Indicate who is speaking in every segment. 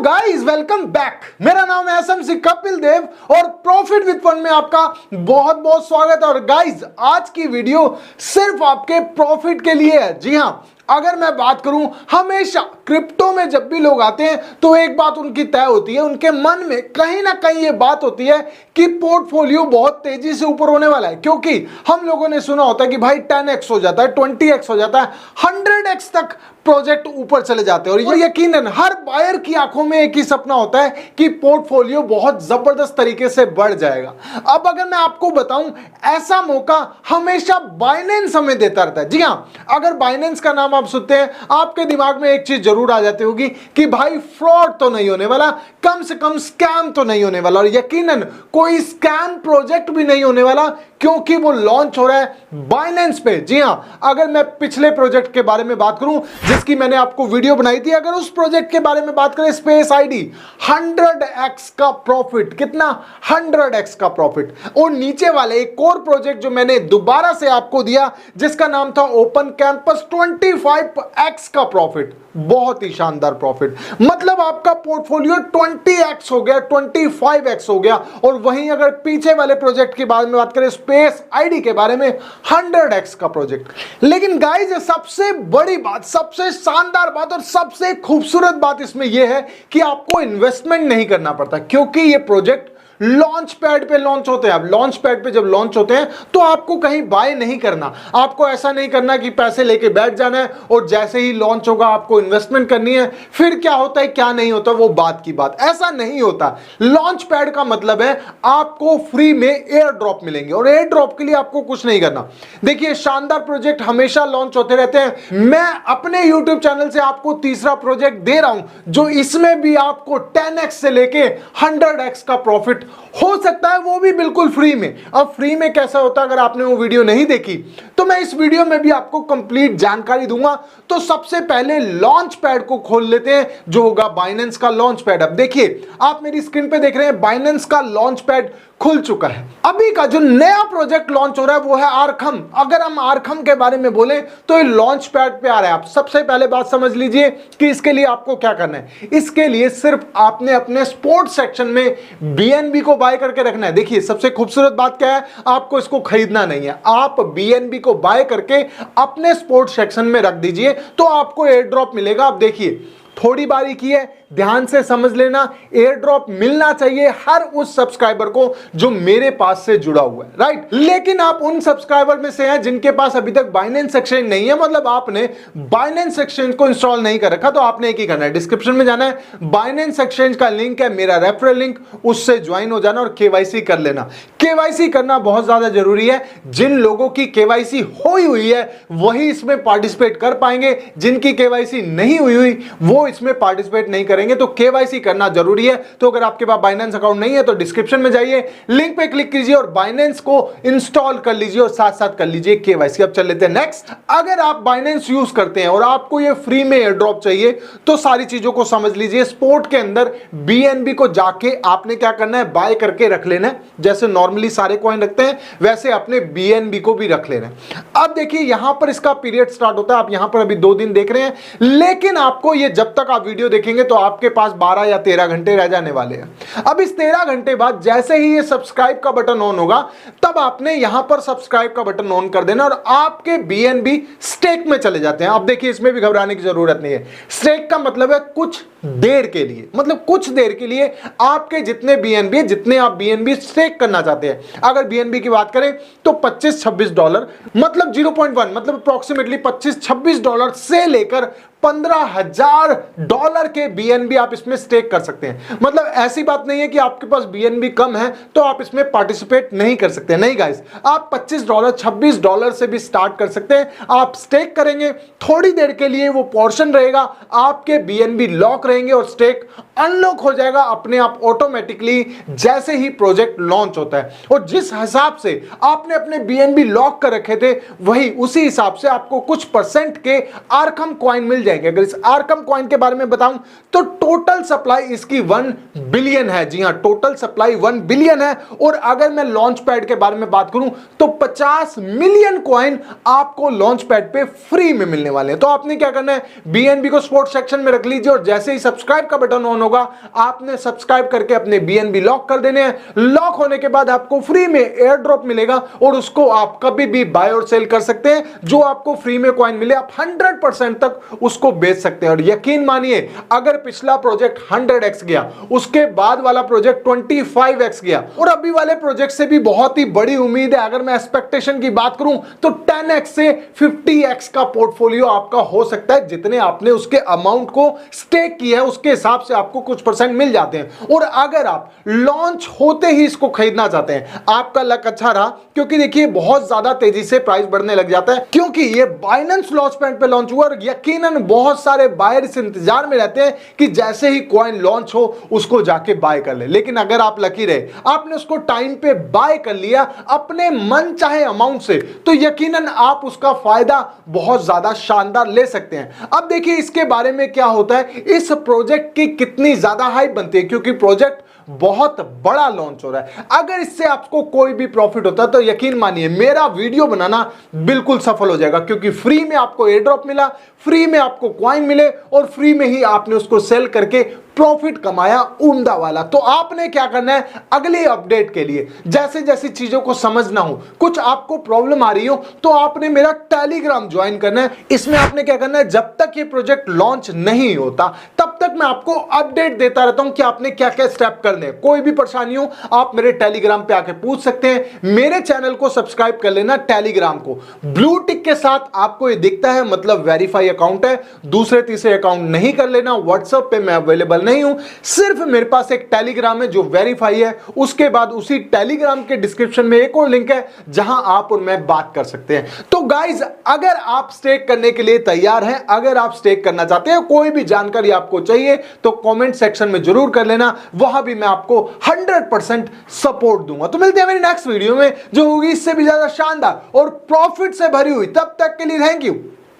Speaker 1: Guys welcome back. मेरा नाम है एसएमसी कपिल देव और प्रॉफिट विद फंड में आपका बहुत बहुत स्वागत है। और गाइस आज की वीडियो सिर्फ आपके प्रॉफिट के लिए है। जी हां, अगर मैं बात करूं, हमेशा क्रिप्टो में जब भी लोग आते हैं तो एक बात उनकी तय होती है, उनके मन में कहीं ना कहीं ये बात होती है कि पोर्टफोलियो बहुत तेजी से ऊपर होने वाला है। क्योंकि हम लोगों ने सुना होता है कि भाई 10x हो जाता है, 20x हो जाता है, 100x तक प्रोजेक्ट ऊपर चले जाते हैं। और यकीनन हर बायर की आंखों में एक ही सपना होता है कि पोर्टफोलियो बहुत जबरदस्त तरीके से बढ़ जाएगा। अब अगर मैं आपको बताऊं, ऐसा मौका हमेशा बाइनेंस हमें देता रहता है। जी हां, अगर बाइनेंस का नाम आप सुनते हैं, आपके दिमाग में एक चीज जरूर आ जाती होगी कि भाई फ्रॉड तो नहीं होने वाला, कम से कम स्कैम तो नहीं होने वाला। और यकीनन कोई स्कैम प्रोजेक्ट भी नहीं होने वाला, क्योंकि वो लॉन्च हो रहा है बाइनेंस पे। जी हां, अगर मैं पिछले प्रोजेक्ट के बारे में बात करूं जिसकी मैंने आपको वीडियो बनाई थी, अगर उस प्रोजेक्ट के बारे में बात करें, स्पेस आईडी 100x का प्रॉफिट, कितना 100x का प्रॉफिट। और नीचे वाले एक और प्रोजेक्ट जो मैंने दोबारा से आपको दिया जिसका नाम था ओपन कैंपस, 25x का प्रॉफिट, बहुत ही शानदार प्रॉफिट। मतलब आपका पोर्टफोलियो 20x हो गया, 25x हो गया। और वहीं अगर पीछे वाले प्रोजेक्ट के बारे में बात करें, स्पेस आईडी के बारे में, 100x का प्रोजेक्ट। लेकिन गाइस सबसे बड़ी बात, सबसे शानदार बात और सबसे खूबसूरत बात इसमें यह है कि आपको इन्वेस्टमेंट नहीं करना पड़ता, क्योंकि यह प्रोजेक्ट लॉन्च पैड पे लॉन्च होते हैं। अब लॉन्च पैड पे जब लॉन्च होते हैं तो आपको कहीं बाय नहीं करना, आपको ऐसा नहीं करना कि पैसे लेके बैठ जाना है और जैसे ही लॉन्च होगा आपको इन्वेस्टमेंट करनी है, फिर क्या होता है क्या नहीं होता वो बात की बात। ऐसा नहीं होता। लॉन्च पैड का मतलब है आपको फ्री में एयर ड्रॉप मिलेंगे और एयर ड्रॉप के लिए आपको कुछ नहीं करना। देखिए, शानदार प्रोजेक्ट हमेशा लॉन्च होते रहते हैं। मैं अपने यूट्यूब चैनल से आपको तीसरा प्रोजेक्ट दे रहा हूं जो इसमें भी आपको 10x से लेके 100x का प्रॉफिट हो सकता है, वो भी बिल्कुल फ्री में। अब फ्री में कैसा होता है, अगर आपने वो वीडियो नहीं देखी तो मैं इस वीडियो में भी आपको कंप्लीट जानकारी दूंगा। तो सबसे पहले लॉन्च पैड को खोल लेते हैं जो होगा बाइनेंस का लॉन्च पैड। अब देखिए, आप मेरी स्क्रीन पे देख रहे हैं, बाइनेंस का लॉन्च पैड खुल चुका है। अभी का जो नया प्रोजेक्ट लॉन्च हो रहा है वो है आर्खम। अगर हम आर्खम के बारे में बोलें तो ये लॉन्च पैड पे आ रहा है। आप सबसे पहले बात समझ लीजिए कि इसके लिए आपको क्या करना है। इसके लिए सिर्फ आपने अपने स्पोर्ट्स सेक्शन में बीएनबी को बाय करके रखना है। देखिए, सबसे खूबसूरत बात क्या है, आपको इसको खरीदना नहीं है, आप बीएनबी को बाय करके अपने स्पोर्ट्स सेक्शन में रख दीजिए तो आपको एयर ड्रॉप मिलेगा। आप देखिए, थोड़ी बारीकी है, ध्यान से समझ लेना। एयर ड्रॉप मिलना चाहिए हर उस सब्सक्राइबर को जो मेरे पास से जुड़ा हुआ है, राइट। लेकिन आप उन सब्सक्राइबर में से हैं जिनके पास अभी तक बाइनेंस एक्सचेंज नहीं है, मतलब आपने बाइनेंस एक्सचेंज को इंस्टॉल नहीं कर रखा, तो आपने एक ही करना है, डिस्क्रिप्शन में जाना है, बाइनेंस एक्सचेंज का लिंक है, मेरा रेफरल लिंक, उससे ज्वाइन हो जाना और केवाईसी कर लेना। केवाईसी करना बहुत ज्यादा जरूरी है। जिन लोगों की केवाईसी हुई है वही इसमें पार्टिसिपेट कर पाएंगे, जिनकी केवाईसी नहीं हुई वो इसमें पार्टिसिपेट नहीं करेंगे। तो केवाईसी करना जरूरी है। तो अगर आपके पास बाइनेंस अकाउंट नहीं है तो डिस्क्रिप्शन में जाइए, लिंक पे क्लिक कीजिए और बाइनेंस को इंस्टॉल कर लीजिए और साथ साथ कर लीजिए केवाईसी। अब चल लेते हैं नेक्स्ट। अगर आप बाइनेंस यूज करते हैं और आपको ये फ्री में एयर ड्रॉप चाहिए तो सारी चीजों को समझ लीजिए। स्पोर्ट के अंदर बीएनबी को जाके आपने क्या करना है, बाय करके रख लेना है। जैसे नॉर्मली सारे कॉइन रखते हैं वैसे अपने बीएनबी को भी रख लेना है। अब देखिए, यहां पर इसका पीरियड स्टार्ट होता है। आप यहां पर अभी 2 दिन देख रहे हैं, लेकिन आपको ये जब तक आप वीडियो देखेंगे तो आपके पास 12 या 13 घंटे रह जाने वाले हैं। अब इस 13 घंटे बाद जैसे ही ये सब्सक्राइब का बटन ऑन होगा तब आपने यहां पर सब्सक्राइब का बटन ऑन कर देना और आपके बीएनबी स्टेक में चले जाते हैं। अब देखिए, इसमें भी घबराने की जरूरत नहीं है। स्टेक का मतलब है कुछ देर के लिए, मतलब कुछ देर के लिए आपके जितने बीएनबी, जितने आप बीएनबी स्टेक करना चाहते हैं। अगर बीएनबी की बात करें तो $25-26, मतलब 0.1, मतलब अप्रोक्सीमेटली $25-26 से लेकर $15,000 के बीएनबी आप इसमें स्टेक कर सकते हैं। मतलब ऐसी बात नहीं है कि आपके पास बीएनबी कम है तो आप इसमें पार्टिसिपेट नहीं कर सकते, नहीं गाइस। आप $25 $26 से भी स्टार्ट कर सकते हैं। आप स्टेक करेंगे, थोड़ी देर के लिए वो पोर्शन रहेगा, आपके बीएनबी लॉक रहेंगे और स्टेक अनलॉक हो जाएगा अपने आप ऑटोमेटिकली जैसे ही प्रोजेक्ट लॉन्च होता है। और जिस हिसाब से आपने अपने बीएनबी लॉक कर रखे थे वही उसी हिसाब से आपको कुछ परसेंट के आर्खम कॉइन मिल जाएंगे। अगर इस आर्कम कॉइन के बारे में बताऊं तो टोटल सप्लाई इसकी 1 बिलियन है। जी हां, टोटल सप्लाई 1 बिलियन है। और अगर मैं लॉन्च पैड के बारे में बात करूं तो 50 मिलियन कॉइन आपको लॉन्च पैड पे फ्री में मिलने वाले हैं। तो आपने क्या करना है, बीएनबी को स्पोर्ट्स सेक्शन में रख लीजिए और जैसे ही सब्सक्राइब का बटन ऑन होगा आपने सब्सक्राइब करके अपने बीएनबी लॉक कर देने हैं। लॉक होने के बाद आपको फ्री में एयर ड्रॉप मिलेगा और उसको आप कभी भी बाय और सेल कर सकते हैं। जो आपको फ्री में कॉइन मिले आप 100% तक उसको बेच सकते हैं। और यकीन मानिए अगर पिछला प्रोजेक्ट 100x गया, उसके बाद वाला प्रोजेक्ट 25x गया और अभी वाले प्रोजेक्ट से भी बहुत ही बड़ी उम्मीद है। अगर मैं एक्सपेक्टेशन की बात करूं तो 10x से 50x का पोर्टफोलियो आपका हो सकता है। जितने आपने उसके अमाउंट को स्टेक किया है उसके हिसाब से आपको कुछ परसेंट मिल जाते हैं। और अगर आप लॉन्च होते ही इसको खरीदना चाहते हैं, आपका लक अच्छा रहा, क्योंकि देखिए बहुत ज्यादा तेजी से प्राइस बढ़ने लग जाता है, क्योंकि ये बाइनेंस लॉन्च पैड पे लॉन्च हुआ और यकीनन बहुत सारे बायर इस इंतजार में रहते हैं कि जैसे ही कॉइन लॉन्च हो उसको जाके बाय कर ले। लेकिन अगर आप लकी रहे, आपने उसको टाइम पे बाय कर लिया अपने मन चाहे अमाउंट से, तो यकीनन आप उसका फायदा बहुत ज्यादा शानदार ले सकते हैं। अब देखिए इसके बारे में क्या होता है, इस प्रोजेक्ट की कितनी ज्यादा हाइप बनती है, क्योंकि प्रोजेक्ट बहुत बड़ा लॉन्च हो रहा है। अगर इससे आपको कोई भी प्रॉफिट होता है तो यकीन मानिए मेरा वीडियो बनाना बिल्कुल सफल हो जाएगा, क्योंकि फ्री में आपको एयर ड्रॉप मिला, फ्री में आपको कॉइन मिले और फ्री में ही आपने उसको सेल करके प्रॉफिट कमाया उम्दा वाला। तो आपने क्या करना है, अगली अपडेट के लिए जैसे जैसी चीजों को समझना हो, कुछ आपको प्रॉब्लम आ रही हो, तो आपने मेरा टेलीग्राम ज्वाइन करना है। इसमें आपने क्या करना है, जब तक ये प्रोजेक्ट लॉन्च नहीं होता तब तक मैं आपको अपडेट देता रहता हूं कि आपने क्या क्या स्टेप करने। कोई भी परेशानी हो आप मेरे टेलीग्राम पे आके पूछ सकते हैं। मेरे चैनल को सब्सक्राइब कर लेना, टेलीग्राम को ब्लू टिक के साथ आपको ये दिखता है, मतलब वेरीफाई अकाउंट है। दूसरे तीसरे अकाउंट नहीं कर लेना। व्हाट्सएप पे मैं अवेलेबल नहीं हूं, सिर्फ मेरे पास एक टेलीग्राम है जो वेरीफाई है। उसके बाद उसी टेलीग्राम के डिस्क्रिप्शन में एक और लिंक है जहां आप और मैं बात कर सकते हैं। तो गाइज अगर आप स्टेक करने के लिए तैयार हैं, अगर आप स्टेक करना चाहते हैं, कोई भी जानकारी आपको चाहिए तो कमेंट सेक्शन में जरूर कर लेना, वहां भी मैं आपको 100% सपोर्ट दूंगा। तो मिलते हैं मेरी नेक्स्ट वीडियो में जो होगी इससे भी ज्यादा शानदार और प्रॉफिट से भरी हुई। तब तक के लिए thank you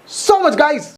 Speaker 1: so much guys.